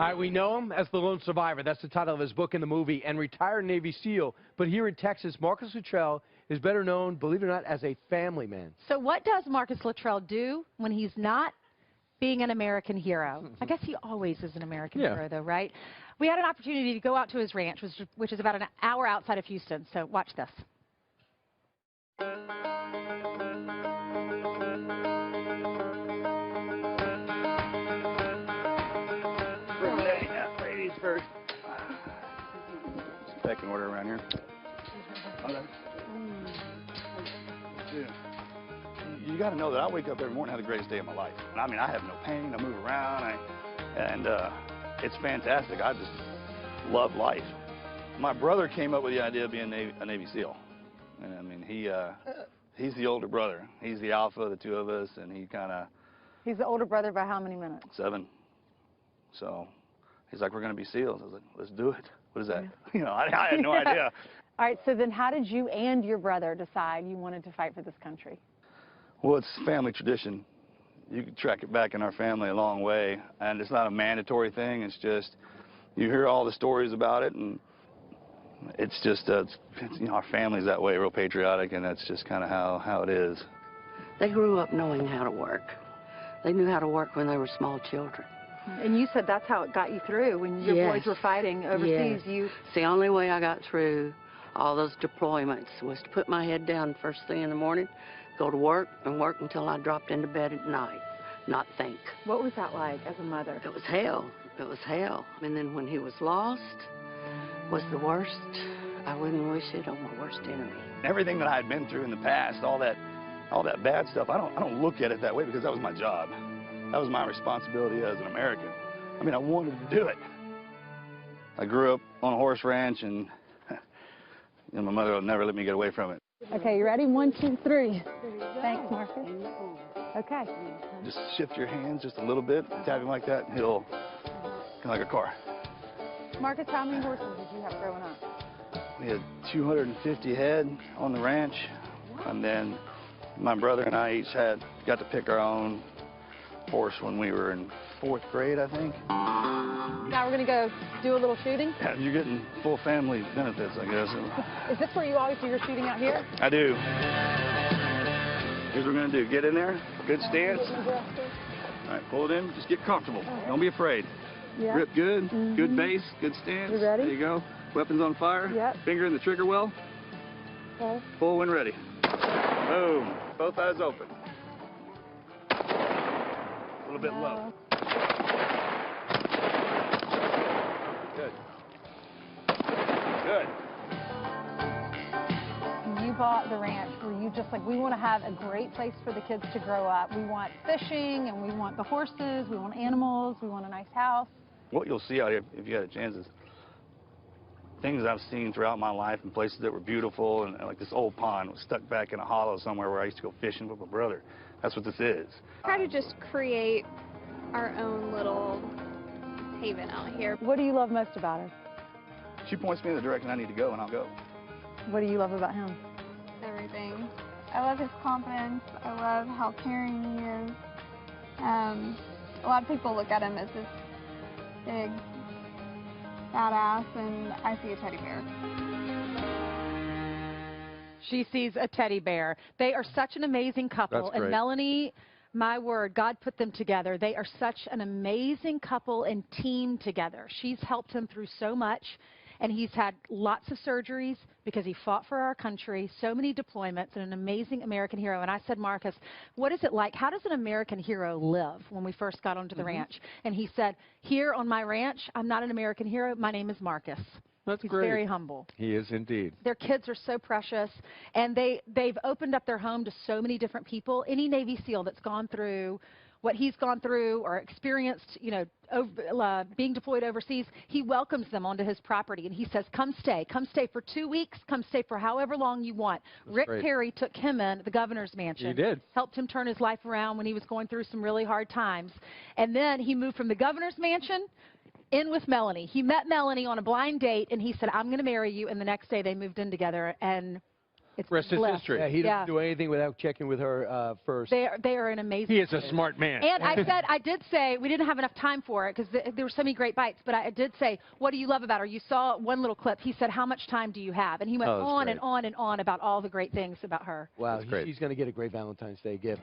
All right, we know him as the Lone Survivor. That's the title of his book and the movie, and retired Navy SEAL. But here in Texas, Marcus Luttrell is better known, believe it or not, as a family man. So what does Marcus Luttrell do when he's not being an American hero? I guess he always is an American hero, though, right? We had an opportunity to go out to his ranch, which is about an hour outside of Houston. So watch this. Ladies first. Pecking order around here. You got to know that I wake up every morning and have the greatest day of my life. I mean, I have no pain. I move around, and it's fantastic. I just love life. My brother came up with the idea of being a Navy SEAL, and I mean, he's the older brother. He's the alpha of the two of us, and he kind of. He's the older brother by how many minutes? 7. So he's like, we're going to be SEALs. I was like, let's do it. What is that? You know, I had no idea. All right, so then how did you and your brother decide you wanted to fight for this country? Well, it's family tradition. You can track it back in our family a long way, and it's not a mandatory thing. It's just you hear all the stories about it, and it's just you know, our family's that way, real patriotic, and that's just kind of how it is. They grew up knowing how to work. They knew how to work when they were small children. And you said that's how it got you through when your boys were fighting overseas. It's the only way I got through all those deployments was to put my head down first thing in the morning, go to work, and work until I dropped into bed at night, not think. What was that like as a mother? It was hell. It was hell. And then when he was lost, was the worst. I wouldn't wish it on my worst enemy. Everything that I had been through in the past, all that bad stuff, I don't look at it that way because that was my job. That was my responsibility as an American. I mean, I wanted to do it. I grew up on a horse ranch, and you know, my mother would never let me get away from it. Okay, you ready? 1, 2, 3. Thanks, Marcus. Okay. Just shift your hands just a little bit, tap him like that, and he'll kind of like a car. Marcus, how many horses did you have growing up? We had 250 head on the ranch, and then my brother and I each got to pick our own horse when we were in 4th grade, I think. Now we're going to go do a little shooting? Yeah, you're getting full family benefits, I guess. Is this where you always do your shooting out here? I do. Here's what we're going to do. Get in there. Good stance. All right, pull it in. Just get comfortable. Don't be afraid. Yeah. Grip good. Good base. Good stance. You ready? There you go. Weapons on fire. Yep. Finger in the trigger well. Okay. Pull when ready. Boom. Both eyes open. A little bit low. Good. Good. You bought the ranch where you just like, we want to have a great place for the kids to grow up. We want fishing, and we want the horses, we want animals, we want a nice house. What you'll see out here, if you had a chance, is things I've seen throughout my life in places that were beautiful, and like this old pond was stuck back in a hollow somewhere where I used to go fishing with my brother. That's what this is. Try to just create our own little haven out here. What do you love most about her? She points me in the direction I need to go, and I'll go. What do you love about him? Everything. I love his confidence. I love how caring he is. A lot of people look at him as this big badass, and I see a teddy bear. She sees a teddy bear. They are such an amazing couple. That's great. And Melanie, my word, God put them together. They are such an amazing couple and team together. She's helped him through so much, and he's had lots of surgeries because he fought for our country, so many deployments, and an amazing American hero. And I said, Marcus, what is it like? How does an American hero live when we first got onto the ranch? And he said, here on my ranch, I'm not an American hero. My name is Marcus. That's He's great. very humble. He is indeed. Their kids are so precious, and they've opened up their home to so many different people. Any Navy SEAL that's gone through what he's gone through or experienced, you know, being deployed overseas, he welcomes them onto his property, and he says, come stay for 2 weeks, come stay for however long you want. That's Rick great. Perry took him in the governor's mansion. He did. Helped him turn his life around when he was going through some really hard times. And then he moved from the governor's mansion in with Melanie. He met Melanie on a blind date, and he said, I'm going to marry you. And the next day they moved in together, and It's Rest is blessed. history. Yeah, he doesn't Yeah. do anything without checking with her first. They are an amazing. He is a smart man. And I did say, we didn't have enough time for it because there were so many great bites, but I did say, what do you love about her? You saw one little clip. He said, how much time do you have? And he went Oh, that's on great. and on and on about all the great things about her. Wow, That's great. he's going to get a great Valentine's Day gift.